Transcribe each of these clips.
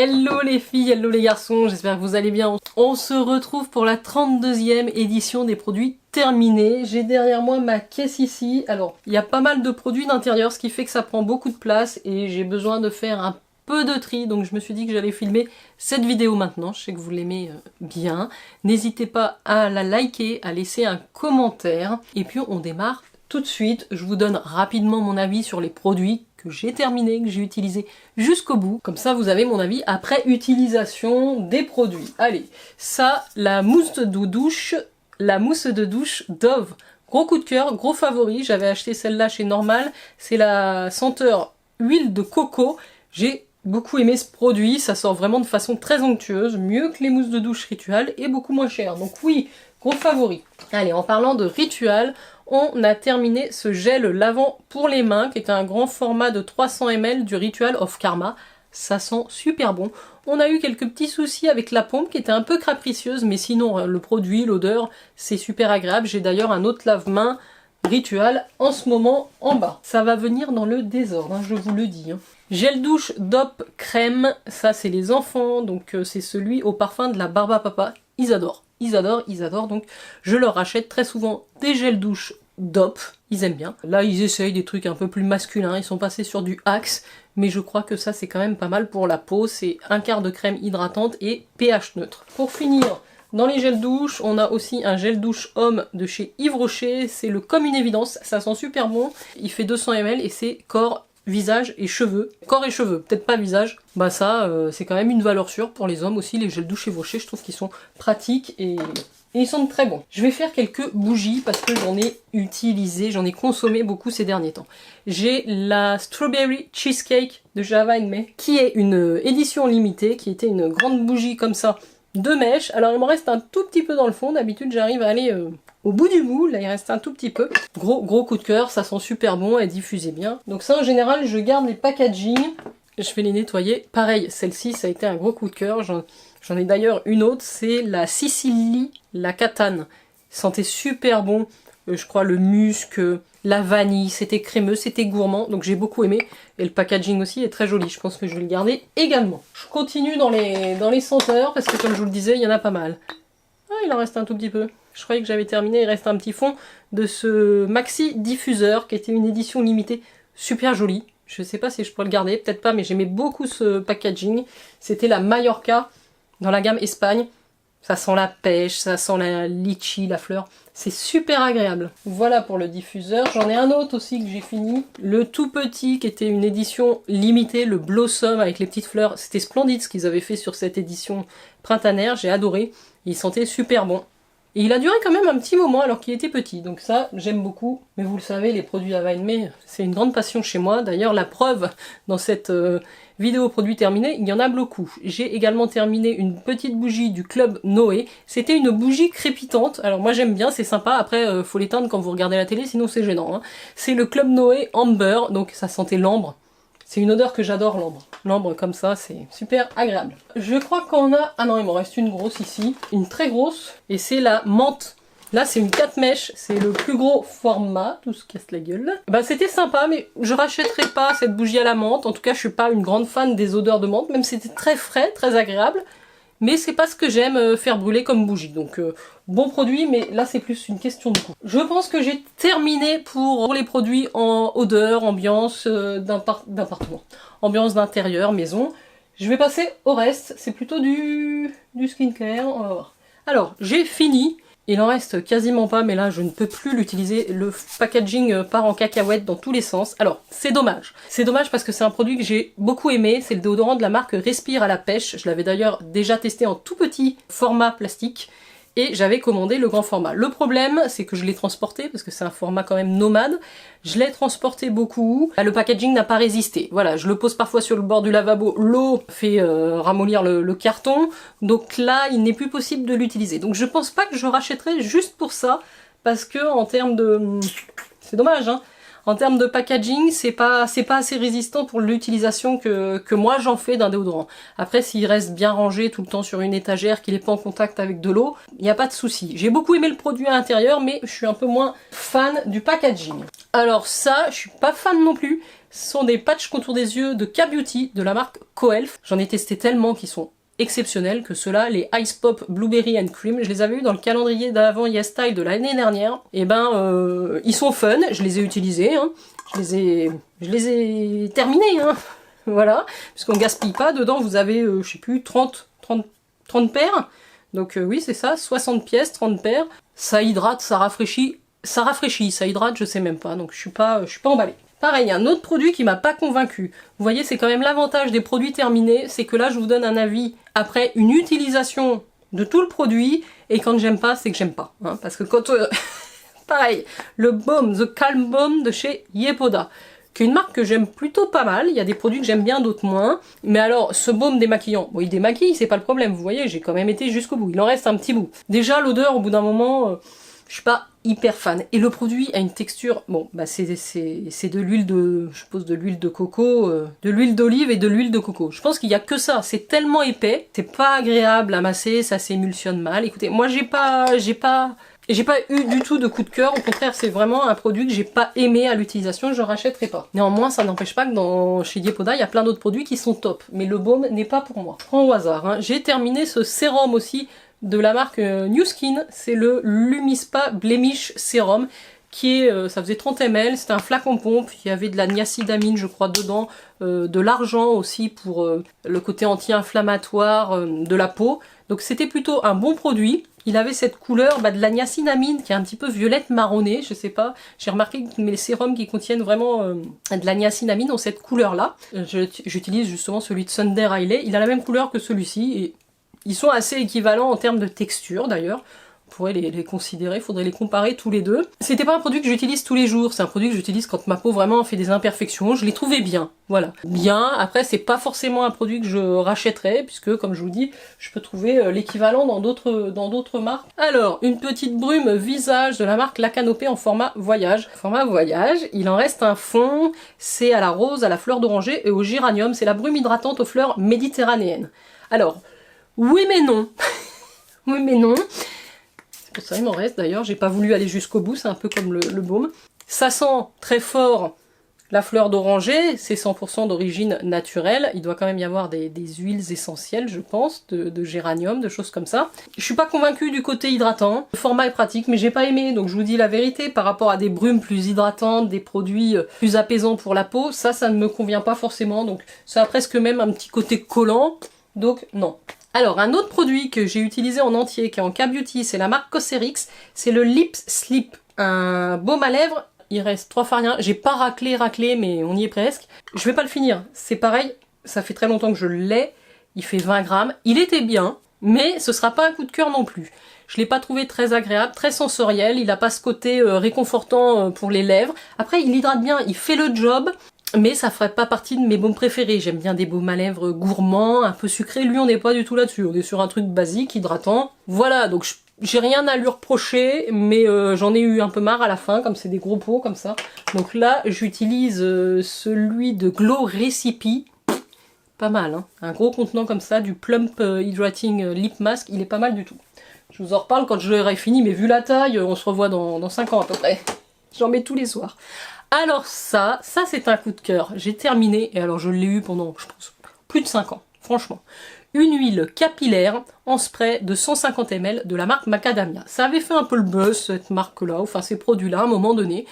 Hello les filles, hello les garçons, j'espère que vous allez bien. On se retrouve pour la 32e édition des produits terminés. J'ai derrière moi ma caisse ici. Alors, il y a pas mal de produits d'intérieur, ce qui fait que ça prend beaucoup de place et j'ai besoin de faire un peu de tri, donc je me suis dit que j'allais filmer cette vidéo maintenant. Je sais que vous l'aimez bien. N'hésitez pas à la liker, à laisser un commentaire et puis on démarre tout de suite. Je vous donne rapidement mon avis sur les produits que j'ai terminé, que j'ai utilisé jusqu'au bout. Comme ça, vous avez mon avis après utilisation des produits. Allez, ça, la mousse de douche Dove. Gros coup de cœur, gros favori. J'avais acheté celle-là chez Normal. C'est la senteur huile de coco. J'ai beaucoup aimé ce produit. Ça sort vraiment de façon très onctueuse. Mieux que les mousses de douche Ritual et beaucoup moins cher. Donc oui, gros favori. Allez, en parlant de Ritual, on a terminé ce gel lavant pour les mains, qui est un grand format de 300 ml du Ritual of Karma. Ça sent super bon. On a eu quelques petits soucis avec la pompe qui était un peu capricieuse, mais sinon le produit, l'odeur, c'est super agréable. J'ai d'ailleurs un autre lave-main Ritual en ce moment en bas. Ça va venir dans le désordre, hein, je vous le dis. Gel douche DOP crème, ça c'est les enfants, donc c'est celui au parfum de la barbe à papa. Ils adorent. Ils adorent, donc je leur achète très souvent des gels douche DOP, ils aiment bien. Là, ils essayent des trucs un peu plus masculins, ils sont passés sur du Axe, mais je crois que ça, c'est quand même pas mal pour la peau. C'est un quart de crème hydratante et pH neutre. Pour finir, dans les gels douche, on a aussi un gel douche homme de chez Yves Rocher, c'est le Comme une évidence, ça sent super bon, il fait 200 ml et c'est corps, visage et cheveux. Corps et cheveux, peut-être pas visage. Bah ça, c'est quand même une valeur sûre pour les hommes aussi, les gels douche Yves Rocher, je trouve qu'ils sont pratiques et ils sont très bons. Je vais faire quelques bougies parce que j'en ai utilisé, j'en ai consommé beaucoup ces derniers temps. J'ai la Strawberry Cheesecake de Java May, qui est une édition limitée, qui était une grande bougie comme ça, de mèche. Alors il m'en reste un tout petit peu dans le fond, d'habitude j'arrive à aller au bout du bout, là il reste un tout petit peu. Gros coup de cœur, ça sent super bon, elle diffusait bien. Donc ça en général je garde les packaging, je vais les nettoyer. Pareil, celle-ci ça a été un gros coup de cœur, j'en ai d'ailleurs une autre, c'est la Sicily, la Catane. Sentait super bon, je crois le musc, la vanille, c'était crémeux, c'était gourmand, donc j'ai beaucoup aimé. Et le packaging aussi est très joli, je pense que je vais le garder également. Je continue dans les senteurs, parce que comme je vous le disais, il y en a pas mal. Ah, il en reste un tout petit peu. Je croyais que j'avais terminé, il reste un petit fond de ce maxi diffuseur, qui était une édition limitée super jolie. Je sais pas si je pourrais le garder, peut-être pas, mais j'aimais beaucoup ce packaging. C'était la Mallorca, dans la gamme Espagne. Ça sent la pêche, ça sent la litchi, la fleur. C'est super agréable. Voilà pour le diffuseur. J'en ai un autre aussi que j'ai fini. Le tout petit qui était une édition limitée, le Blossom avec les petites fleurs. C'était splendide ce qu'ils avaient fait sur cette édition printanière. J'ai adoré. Il sentait super bon. Et il a duré quand même un petit moment alors qu'il était petit. Donc ça, j'aime beaucoup. Mais vous le savez, les produits Java May, c'est une grande passion chez moi. D'ailleurs, la preuve dans cette vidéo produit terminé, il y en a beaucoup. J'ai également terminé une petite bougie du Club Noé. C'était une bougie crépitante. Alors moi j'aime bien, c'est sympa. Après, faut l'éteindre quand vous regardez la télé, sinon c'est gênant. Hein. C'est le Club Noé Amber, donc ça sentait l'ambre. C'est une odeur que j'adore, l'ambre. L'ambre comme ça, c'est super agréable. Je crois qu'on a... Ah non, il m'en reste une grosse ici. Une très grosse. Et c'est la menthe. Là, c'est une 4 mèches. C'est le plus gros format. Tout se casse la gueule. Bah, c'était sympa, mais je rachèterai pas cette bougie à la menthe. En tout cas, je suis pas une grande fan des odeurs de menthe. Même si c'était très frais, très agréable. Mais c'est pas ce que j'aime faire brûler comme bougie. Donc bon produit, mais là c'est plus une question de goût. Je pense que j'ai terminé pour les produits en odeur, ambiance d'appartement. Ambiance d'intérieur, maison. Je vais passer au reste. C'est plutôt du skincare. On va voir. Alors, j'ai fini. Il en reste quasiment pas, mais là je ne peux plus l'utiliser. Le packaging part en cacahuète dans tous les sens. Alors, c'est dommage. C'est dommage parce que c'est un produit que j'ai beaucoup aimé. C'est le déodorant de la marque Respire à la pêche. Je l'avais d'ailleurs déjà testé en tout petit format plastique. Et j'avais commandé le grand format. Le problème, c'est que je l'ai transporté, parce que c'est un format quand même nomade. Je l'ai transporté beaucoup. Le packaging n'a pas résisté. Voilà, je le pose parfois sur le bord du lavabo. L'eau fait ramollir le carton. Donc là, il n'est plus possible de l'utiliser. Donc je pense pas que je rachèterai juste pour ça. Parce que en termes de... C'est dommage, hein. En termes de packaging, c'est pas assez résistant pour l'utilisation que moi j'en fais d'un déodorant. Après, s'il reste bien rangé tout le temps sur une étagère, qu'il n'est pas en contact avec de l'eau, il n'y a pas de souci. J'ai beaucoup aimé le produit à l'intérieur, mais je suis un peu moins fan du packaging. Alors ça, je suis pas fan non plus, Ce sont des patchs contour des yeux de K-Beauty de la marque Coelf. J'en ai testé tellement qu'ils sont exceptionnels que ceux-là, les Ice Pop Blueberry and Cream, je les avais eu dans le calendrier d'avant YesStyle de l'année dernière. Et ben, ils sont fun, je les ai utilisés, hein. Je les ai terminés, hein. Voilà, puisqu'on gaspille pas. Dedans, vous avez, je sais plus, 30 paires. Donc oui, c'est ça, 60 pièces, 30 paires. Ça hydrate, ça rafraîchit, ça hydrate, je sais même pas. Donc je suis pas emballée. Pareil, un autre produit qui m'a pas convaincu. Vous voyez, c'est quand même l'avantage des produits terminés, c'est que là, je vous donne un avis après une utilisation de tout le produit, et quand j'aime pas, c'est que j'aime pas. Hein, parce que quand... pareil, le baume, The Calm Balm de chez Yepoda, qui est une marque que j'aime plutôt pas mal. Il y a des produits que j'aime bien, d'autres moins. Mais alors, ce baume démaquillant, bon, il démaquille, c'est pas le problème. Vous voyez, j'ai quand même été jusqu'au bout. Il en reste un petit bout. Déjà, l'odeur, au bout d'un moment... je suis pas hyper fan. Et le produit a une texture... Bon, bah c'est de l'huile de... Je suppose de l'huile de coco, de l'huile d'olive et de l'huile de coco. Je pense qu'il y a que ça. C'est tellement épais. C'est pas agréable à masser, ça s'émulsionne mal. Écoutez, moi j'ai pas eu du tout de coup de cœur. Au contraire, c'est vraiment un produit que j'ai pas aimé à l'utilisation. Je rachèterai pas. Néanmoins, ça n'empêche pas que chez Yepoda, il y a plein d'autres produits qui sont top. Mais le baume n'est pas pour moi. Je prends au hasard. Hein. J'ai terminé ce sérum aussi de la marque New Skin, c'est le Lumispa Blemish Serum, qui est, ça faisait 30 ml, c'était un flacon pompe, il y avait de la niacinamide je crois dedans, de l'argent aussi pour le côté anti-inflammatoire de la peau, donc c'était plutôt un bon produit. Il avait cette couleur de la niacinamide qui est un petit peu violette marronnée, je sais pas, j'ai remarqué que les sérums qui contiennent vraiment de la niacinamide ont cette couleur là. J'utilise justement celui de Sunday Riley, il a la même couleur que celui-ci, et ils sont assez équivalents en termes de texture d'ailleurs. On pourrait les considérer, il faudrait les comparer tous les deux. C'était pas un produit que j'utilise tous les jours, c'est un produit que j'utilise quand ma peau vraiment fait des imperfections. Je l'ai trouvé bien, voilà. Bien, après c'est pas forcément un produit que je rachèterais, puisque comme je vous dis, je peux trouver l'équivalent dans d'autres marques. Alors, une petite brume visage de la marque La Canopée en format voyage. Format voyage, il en reste un fond, c'est à la rose, à la fleur d'oranger et au géranium, c'est la brume hydratante aux fleurs méditerranéennes. Alors, oui mais non. Oui mais non. C'est pour ça qu'il m'en reste d'ailleurs. J'ai pas voulu aller jusqu'au bout. C'est un peu comme le baume. Ça sent très fort la fleur d'oranger. C'est 100% d'origine naturelle. Il doit quand même y avoir des huiles essentielles, je pense, de géranium, de choses comme ça. Je suis pas convaincue du côté hydratant. Le format est pratique, mais j'ai pas aimé. Donc je vous dis la vérité. Par rapport à des brumes plus hydratantes, des produits plus apaisants pour la peau, ça ne me convient pas forcément. Donc ça a presque même un petit côté collant. Donc non. Alors, un autre produit que j'ai utilisé en entier, qui est en K-Beauty, c'est la marque Cosrx, c'est le Lips Slip, un baume à lèvres. Il reste 3 farniens, j'ai pas raclé, mais on y est presque. Je vais pas le finir, c'est pareil, ça fait très longtemps que je l'ai, il fait 20 grammes, il était bien, mais ce sera pas un coup de cœur non plus. Je l'ai pas trouvé très agréable, très sensoriel, il a pas ce côté réconfortant pour les lèvres. Après, il hydrate bien, il fait le job. Mais ça ferait pas partie de mes baumes préférés. J'aime bien des baumes à lèvres gourmands, un peu sucrés. Lui, on n'est pas du tout là-dessus. On est sur un truc basique, hydratant. Voilà, donc j'ai rien à lui reprocher, mais j'en ai eu un peu marre à la fin, comme c'est des gros pots comme ça. Donc là, j'utilise celui de Glow Recipe. Pas mal, hein. Un gros contenant comme ça, du Plump Hydrating Lip Mask. Il est pas mal du tout. Je vous en reparle quand j'aurai fini, mais vu la taille, on se revoit dans 5 ans à peu près. J'en mets tous les soirs. Alors ça c'est un coup de cœur. J'ai terminé, et alors je l'ai eu pendant, je pense, plus de 5 ans, franchement. Une huile capillaire en spray de 150 ml de la marque Macadamia. Ça avait fait un peu le buzz, cette marque-là, enfin ces produits-là, à un moment donné.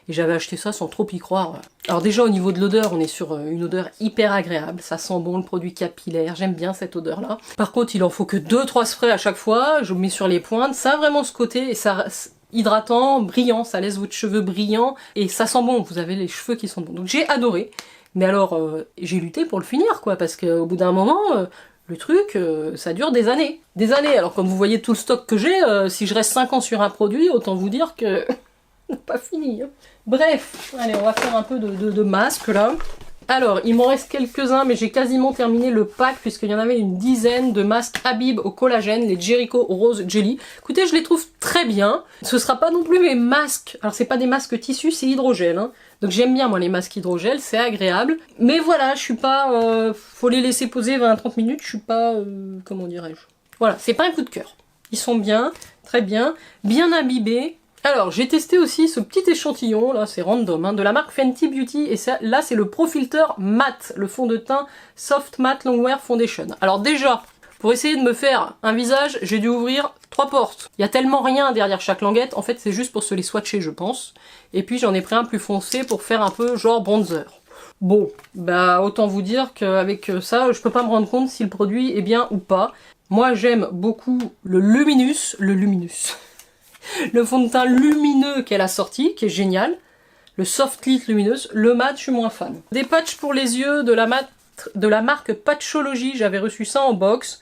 Et j'avais acheté ça sans trop y croire. Alors déjà au niveau de l'odeur, on est sur une odeur hyper agréable. Ça sent bon le produit capillaire, j'aime bien cette odeur-là. Par contre, il en faut que 2-3 sprays à chaque fois. Je mets sur les pointes, ça a vraiment ce côté, et ça... hydratant, brillant, ça laisse votre cheveu brillant et ça sent bon, vous avez les cheveux qui sont bons. Donc j'ai adoré, mais alors j'ai lutté pour le finir quoi, parce qu'au bout d'un moment, le truc, ça dure des années. Des années, alors comme vous voyez tout le stock que j'ai, si je reste 5 ans sur un produit, autant vous dire que pas fini. Hein. Bref, allez on va faire un peu de masque là. Alors, il m'en reste quelques-uns, mais j'ai quasiment terminé le pack, puisqu'il y en avait une dizaine de masques Habib au collagène, les Jericho Rose Jelly. Écoutez, je les trouve très bien. Ce sera pas non plus mes masques. Alors, c'est pas des masques tissus, c'est hydrogel. Hein. Donc, j'aime bien, moi, les masques hydrogel, c'est agréable. Mais voilà, je suis pas... faut les laisser poser 20-30 minutes, je suis pas... comment dirais-je. Voilà, c'est pas un coup de cœur. Ils sont bien, très bien, bien imbibés. Alors, j'ai testé aussi ce petit échantillon, là c'est random, hein, de la marque Fenty Beauty, et ça, là c'est le Pro Filter Matte, le fond de teint Soft Matte Longwear Foundation. Alors déjà, pour essayer de me faire un visage, j'ai dû ouvrir 3 portes. Il y a tellement rien derrière chaque languette, en fait c'est juste pour se les swatcher je pense. Et puis j'en ai pris un plus foncé pour faire un peu genre bronzer. Bon, bah autant vous dire qu'avec ça, je peux pas me rendre compte si le produit est bien ou pas. Moi j'aime beaucoup le Luminous, le fond de teint lumineux qu'elle a sorti, qui est génial. Le Soft Lit Lumineuse. Le mat, je suis moins fan. Des patchs pour les yeux de la marque Patchology, j'avais reçu ça en box.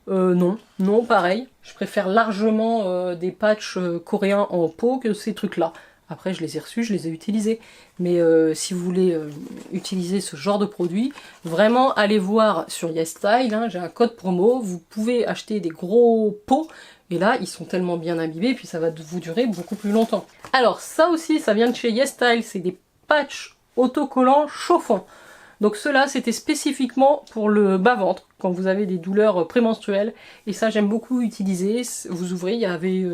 Non, pareil. Je préfère largement des patchs coréens en pot que ces trucs-là. Après, je les ai reçus, je les ai utilisés. Mais si vous voulez utiliser ce genre de produit, vraiment, allez voir sur YesStyle, hein, j'ai un code promo, vous pouvez acheter des gros pots, et là, ils sont tellement bien imbibés, puis ça va vous durer beaucoup plus longtemps. Alors, ça aussi, ça vient de chez YesStyle, c'est des patchs autocollants chauffants. Donc ceux-là, c'était spécifiquement pour le bas-ventre, quand vous avez des douleurs prémenstruelles, et ça, j'aime beaucoup utiliser. Vous ouvrez, il y avait...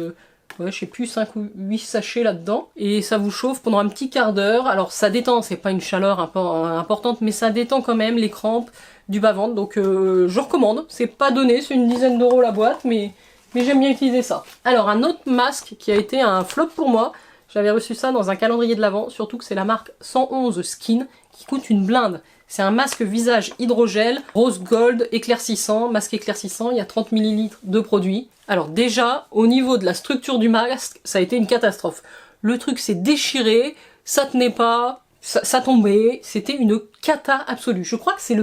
ouais, je sais plus, 5 ou 8 sachets là-dedans. Et ça vous chauffe pendant un petit quart d'heure. Alors ça détend, c'est pas une chaleur importante, mais ça détend quand même les crampes du bas-ventre. Donc je recommande. C'est pas donné, c'est une dizaine d'euros la boîte, mais j'aime bien utiliser ça. Alors un autre masque qui a été un flop pour moi. J'avais reçu ça dans un calendrier de l'Avent, surtout que c'est la marque 111 Skin qui coûte une blinde. C'est un masque visage hydrogel, rose gold, éclaircissant, masque éclaircissant, il y a 30 ml de produit. Alors déjà, au niveau de la structure du masque, ça a été une catastrophe. Le truc s'est déchiré, ça tenait pas, ça tombait, c'était une cata absolue. Je crois que c'est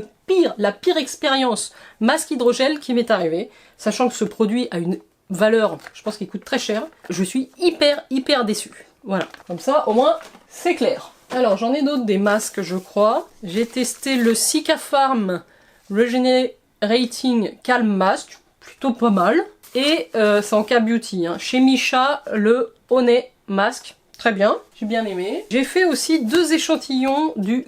la pire expérience masque hydrogel qui m'est arrivée, sachant que ce produit a une valeur, je pense qu'il coûte très cher. Je suis hyper déçue. Voilà, comme ça au moins c'est clair. Alors j'en ai d'autres des masques je crois. J'ai testé le Sika Farm Regenerating Calm Mask, plutôt pas mal. Et c'est en K-Beauty, hein. Chez Misha, le Honey Mask, très bien, j'ai bien aimé. J'ai fait aussi 2 échantillons du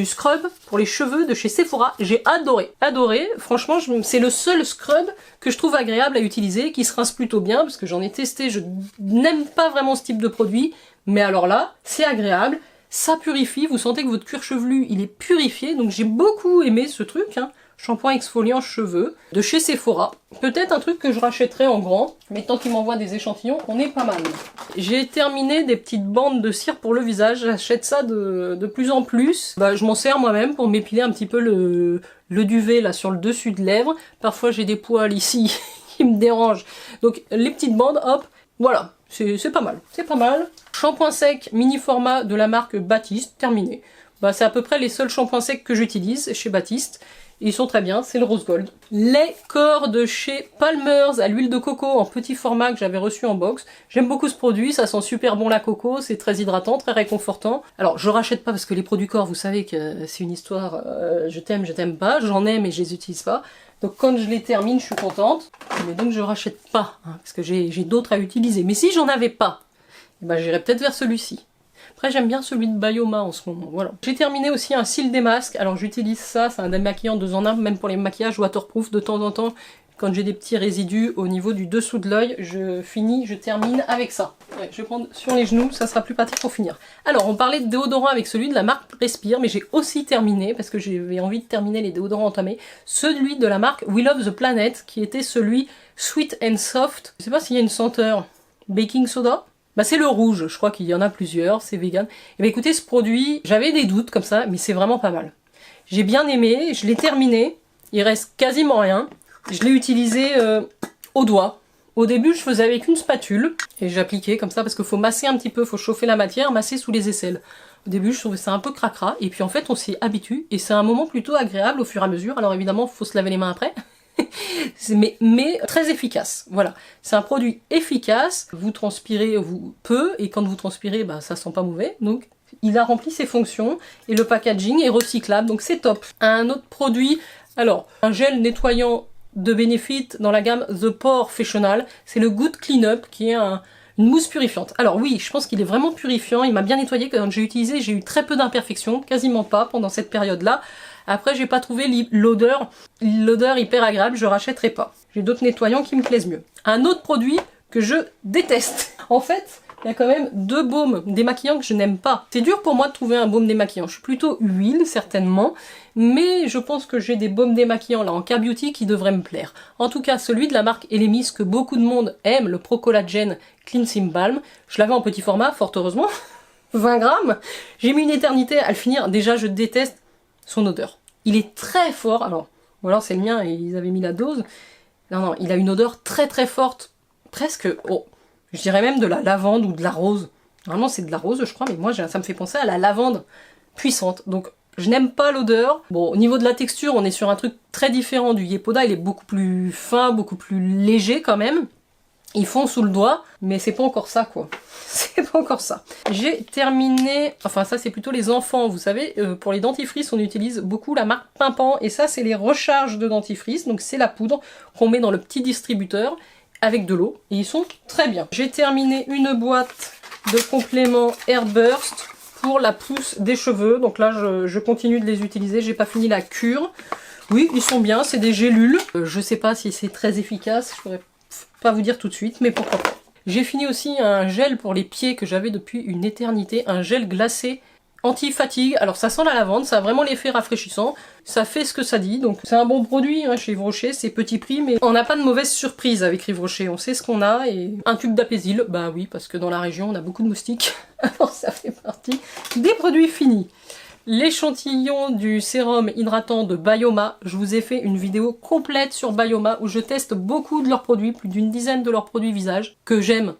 scrub pour les cheveux de chez Sephora, j'ai adoré, franchement c'est le seul scrub que je trouve agréable à utiliser, qui se rince plutôt bien, parce que j'en ai testé, je n'aime pas vraiment ce type de produit, mais alors là, c'est agréable, ça purifie, vous sentez que votre cuir chevelu il est purifié, donc j'ai beaucoup aimé ce truc, hein. Shampoing exfoliant cheveux de chez Sephora. Peut-être un truc que je rachèterai en grand, mais tant qu'ils m'envoient des échantillons, on est pas mal. J'ai terminé des petites bandes de cire pour le visage, j'achète ça de plus en plus. Bah, je m'en sers moi-même pour m'épiler un petit peu le duvet là sur le dessus de lèvres. Parfois j'ai des poils ici qui me dérangent. Donc les petites bandes, hop, voilà, c'est pas mal, c'est pas mal. Shampoing sec mini format de la marque Baptiste, terminé. Bah, c'est à peu près les seuls shampoings secs que j'utilise chez Baptiste. Ils sont très bien, c'est le rose gold. Les corps de chez Palmer's à l'huile de coco en petit format que j'avais reçu en box. J'aime beaucoup ce produit, ça sent super bon la coco, c'est très hydratant, très réconfortant. Alors je rachète pas parce que les produits corps, vous savez que c'est une histoire, je t'aime pas, j'en ai mais je les utilise pas. Donc quand je les termine, je suis contente. Mais donc je rachète pas, hein, parce que j'ai d'autres à utiliser. Mais si j'en avais pas, bah, j'irais peut-être vers celui-ci. Après j'aime bien celui de Bioma en ce moment, voilà. J'ai terminé aussi un cil des masques, alors j'utilise ça, c'est un démaquillant 2 en 1, même pour les maquillages waterproof de temps en temps. Quand j'ai des petits résidus au niveau du dessous de l'œil, je termine avec ça. Ouais, je vais prendre sur les genoux, ça sera plus pratique pour finir. Alors on parlait de déodorant avec celui de la marque Respire, mais j'ai aussi terminé, parce que j'avais envie de terminer les déodorants entamés, celui de la marque We Love the Planet, qui était celui Sweet and Soft. Je sais pas s'il y a une senteur baking soda. Bah c'est le rouge, je crois qu'il y en a plusieurs, c'est vegan. Et bah écoutez, ce produit, j'avais des doutes comme ça, mais c'est vraiment pas mal. J'ai bien aimé, je l'ai terminé, il reste quasiment rien. Je l'ai utilisé au doigt. Au début, je faisais avec une spatule, et j'appliquais comme ça, parce qu'il faut masser un petit peu, il faut chauffer la matière, masser sous les aisselles. Au début, je trouvais ça un peu cracra, et puis en fait, on s'y habitue, et c'est un moment plutôt agréable au fur et à mesure. Alors évidemment, il faut se laver les mains après. mais très efficace, voilà. C'est un produit efficace, vous transpirez peu, et quand vous transpirez, bah, ça sent pas mauvais, donc il a rempli ses fonctions, et le packaging est recyclable, donc c'est top. Un autre produit, alors, un gel nettoyant de Benefit dans la gamme The Porefessional, c'est le Good Clean Up, qui est une mousse purifiante. Alors oui, je pense qu'il est vraiment purifiant, il m'a bien nettoyé, quand j'ai utilisé, j'ai eu très peu d'imperfections, quasiment pas pendant cette période-là. Après, j'ai pas trouvé l'odeur hyper agréable, je rachèterai pas. J'ai d'autres nettoyants qui me plaisent mieux. Un autre produit que je déteste. En fait, il y a quand même 2 baumes démaquillants que je n'aime pas. C'est dur pour moi de trouver un baume démaquillant. Je suis plutôt huile, certainement, mais je pense que j'ai des baumes démaquillants là en K-Beauty qui devraient me plaire. En tout cas, celui de la marque Elemis que beaucoup de monde aime, le Pro Collagen Cleansing Balm, je l'avais en petit format, fort heureusement, 20 grammes. J'ai mis une éternité à le finir. Déjà, je déteste son odeur. Il est très fort, alors, ou alors c'est le mien et ils avaient mis la dose. Non, non, il a une odeur très très forte, presque, oh, je dirais même de la lavande ou de la rose. Normalement c'est de la rose je crois, mais moi ça me fait penser à la lavande puissante. Donc je n'aime pas l'odeur. Bon, au niveau de la texture, on est sur un truc très différent du Yepoda, il est beaucoup plus fin, beaucoup plus léger quand même. Ils font sous le doigt, mais c'est pas encore ça quoi. C'est pas encore ça. J'ai terminé, enfin ça c'est plutôt les enfants, vous savez, pour les dentifrices on utilise beaucoup la marque Pimpan, et ça c'est les recharges de dentifrice, donc c'est la poudre qu'on met dans le petit distributeur avec de l'eau, et ils sont très bien. J'ai terminé une boîte de compléments Airburst pour la pousse des cheveux, donc là je continue de les utiliser, j'ai pas fini la cure. Oui, ils sont bien, c'est des gélules, je sais pas si c'est très efficace, je pourrais pas vous dire tout de suite, mais pourquoi pas. J'ai fini aussi un gel pour les pieds que j'avais depuis une éternité, un gel glacé anti-fatigue. Alors ça sent la lavande, ça a vraiment l'effet rafraîchissant, ça fait ce que ça dit, donc c'est un bon produit hein, chez Yves Rocher, c'est petit prix, mais on n'a pas de mauvaise surprise avec Yves Rocher, on sait ce qu'on a, et un tube d'Apaisil, bah oui, parce que dans la région on a beaucoup de moustiques, alors ça fait partie des produits finis. L'échantillon du sérum hydratant de Bioma, je vous ai fait une vidéo complète sur Bioma où je teste beaucoup de leurs produits, plus d'une dizaine de leurs produits visage, que j'aime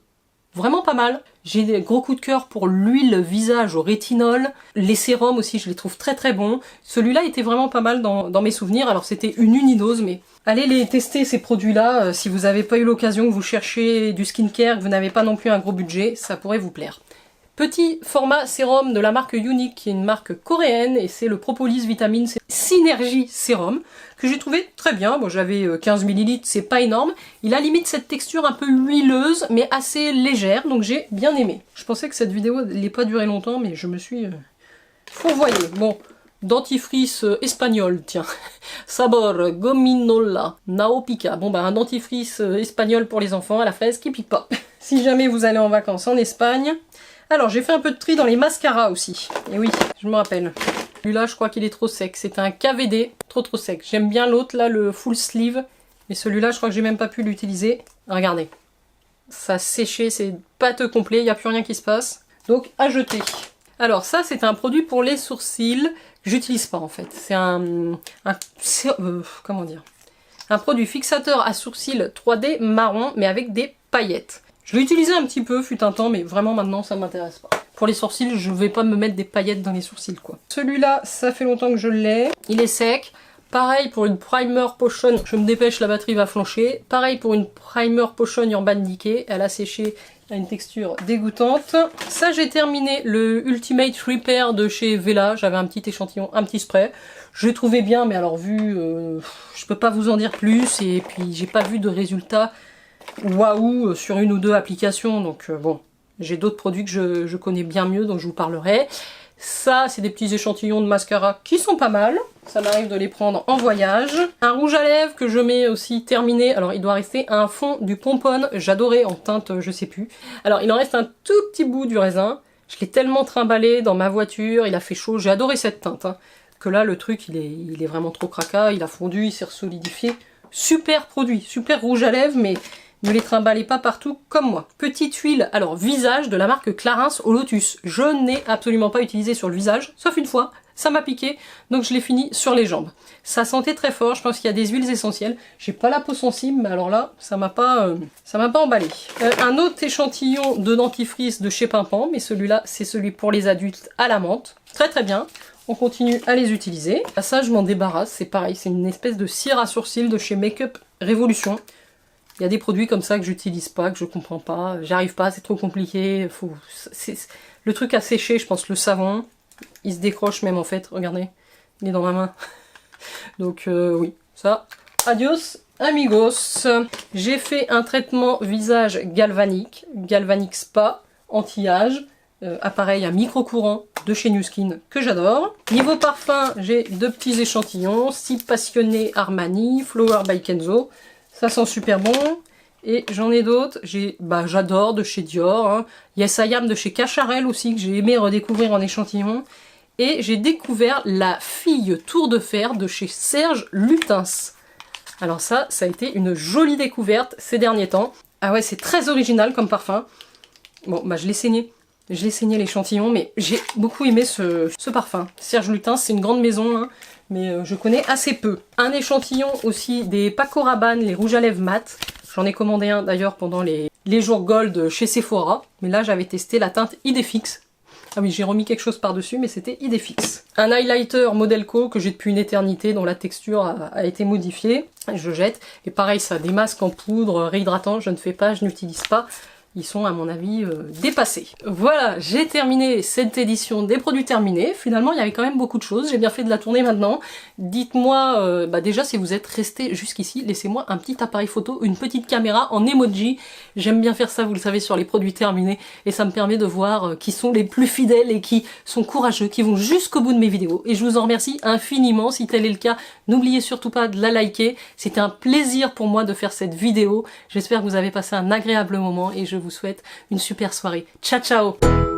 vraiment pas mal. J'ai des gros coups de cœur pour l'huile visage au rétinol, les sérums aussi je les trouve très très bons. Celui-là était vraiment pas mal dans mes souvenirs, alors c'était une unidose, mais allez les tester ces produits-là, si vous n'avez pas eu l'occasion, que vous cherchez du skincare, que vous n'avez pas non plus un gros budget, ça pourrait vous plaire. Petit format sérum de la marque Unique, qui est une marque coréenne, et c'est le Propolis Vitamine Synergie Sérum, que j'ai trouvé très bien. Bon, j'avais 15 ml, c'est pas énorme. Il a limite cette texture un peu huileuse, mais assez légère, donc j'ai bien aimé. Je pensais que cette vidéo n'allait pas durer longtemps, mais je me suis fourvoyée. Bon, dentifrice espagnol, tiens. Sabor Gominola Naopica. Bon, bah un dentifrice espagnol pour les enfants à la fraise qui pique pas. Si jamais vous allez en vacances en Espagne... Alors, j'ai fait un peu de tri dans les mascaras aussi. Et oui, je me rappelle. Celui-là, je crois qu'il est trop sec. C'est un KVD, trop sec. J'aime bien l'autre, là, le full sleeve. Mais celui-là, je crois que j'ai même pas pu l'utiliser. Regardez. Ça a séché, c'est pâteux complet, il n'y a plus rien qui se passe. Donc, à jeter. Alors, ça, c'est un produit pour les sourcils. J'utilise pas, en fait. C'est comment dire, un produit fixateur à sourcils 3D marron, mais avec des paillettes. Je l'ai utilisé un petit peu, fut un temps, mais vraiment maintenant ça m'intéresse pas. Pour les sourcils, je vais pas me mettre des paillettes dans les sourcils quoi. Celui-là, ça fait longtemps que je l'ai. Il est sec. Pareil pour une Primer Potion, je me dépêche, la batterie va flancher. Pareil pour une Primer Potion Urban Decay, elle a séché, elle a une texture dégoûtante. Ça, j'ai terminé le Ultimate Repair de chez Vela. J'avais un petit échantillon, un petit spray. Je l'ai trouvé bien, mais alors vu, je peux pas vous en dire plus. Et puis j'ai pas vu de résultat waouh sur une ou deux applications, donc bon, j'ai d'autres produits que je connais bien mieux, donc je vous parlerai. Ça, c'est des petits échantillons de mascara qui sont pas mal, ça m'arrive de les prendre en voyage. Un rouge à lèvres que je mets aussi terminé, alors il doit rester un fond du Pompon, j'adorais en teinte je sais plus. Alors il en reste un tout petit bout du raisin, je l'ai tellement trimballé dans ma voiture, il a fait chaud, j'ai adoré cette teinte, hein, que là le truc il est vraiment trop cracra, il a fondu, il s'est solidifié. Super produit, super rouge à lèvres, mais ne les trimballez pas partout comme moi. Petite huile, alors visage de la marque Clarins au lotus. Je n'ai absolument pas utilisé sur le visage, sauf une fois, ça m'a piqué, donc je l'ai fini sur les jambes. Ça sentait très fort, je pense qu'il y a des huiles essentielles. J'ai pas la peau sensible, mais alors là, ça m'a pas emballé. Un autre échantillon de dentifrice de chez Pimpan, mais celui-là, c'est celui pour les adultes à la menthe. Très très bien. On continue à les utiliser. Ça, je m'en débarrasse, c'est pareil, c'est une espèce de cire à sourcils de chez Makeup Révolution. Il y a des produits comme ça que j'utilise pas, que je comprends pas, j'arrive pas, c'est trop compliqué. Le truc à sécher, je pense le savon, il se décroche même en fait, regardez, il est dans ma main. Donc oui, ça, adios amigos. J'ai fait un traitement visage galvanique, Galvanic Spa, anti-âge. Appareil à micro-courant de chez New Skin que j'adore. Niveau parfum, j'ai deux petits échantillons, Si Passionné Armani, Flower by Kenzo. Ça sent super bon. Et j'en ai d'autres, j'adore de chez Dior, hein. Yes I Am de chez Cacharel aussi, que j'ai aimé redécouvrir en échantillon. Et j'ai découvert la fille Tour de Fer de chez Serge Lutens. Alors ça a été une jolie découverte ces derniers temps. Ah ouais, c'est très original comme parfum. Bon, bah je l'ai saigné. Je l'ai saigné l'échantillon, mais j'ai beaucoup aimé ce parfum. Serge Lutens, c'est une grande maison, hein, mais je connais assez peu. Un échantillon aussi des Paco Rabanne, les rouges à lèvres mat. J'en ai commandé un d'ailleurs pendant les jours gold chez Sephora. Mais là, j'avais testé la teinte Idéfix. Ah oui, j'ai remis quelque chose par-dessus, mais c'était Idéfix. Un highlighter Modelco que j'ai depuis une éternité, dont la texture a été modifiée. Je jette. Et pareil, ça, des masques en poudre réhydratant, je ne fais pas, je n'utilise pas. Ils sont à mon avis dépassés. Voilà, j'ai terminé cette édition des produits terminés. Finalement, il y avait quand même beaucoup de choses. J'ai bien fait de la tourner maintenant. Dites-moi déjà si vous êtes resté jusqu'ici. Laissez-moi un petit appareil photo, une petite caméra en emoji. J'aime bien faire ça, vous le savez, sur les produits terminés. Et ça me permet de voir qui sont les plus fidèles et qui sont courageux, qui vont jusqu'au bout de mes vidéos. Et je vous en remercie infiniment. Si tel est le cas, n'oubliez surtout pas de la liker. C'était un plaisir pour moi de faire cette vidéo. J'espère que vous avez passé un agréable moment et je vous souhaite une super soirée. Ciao ciao!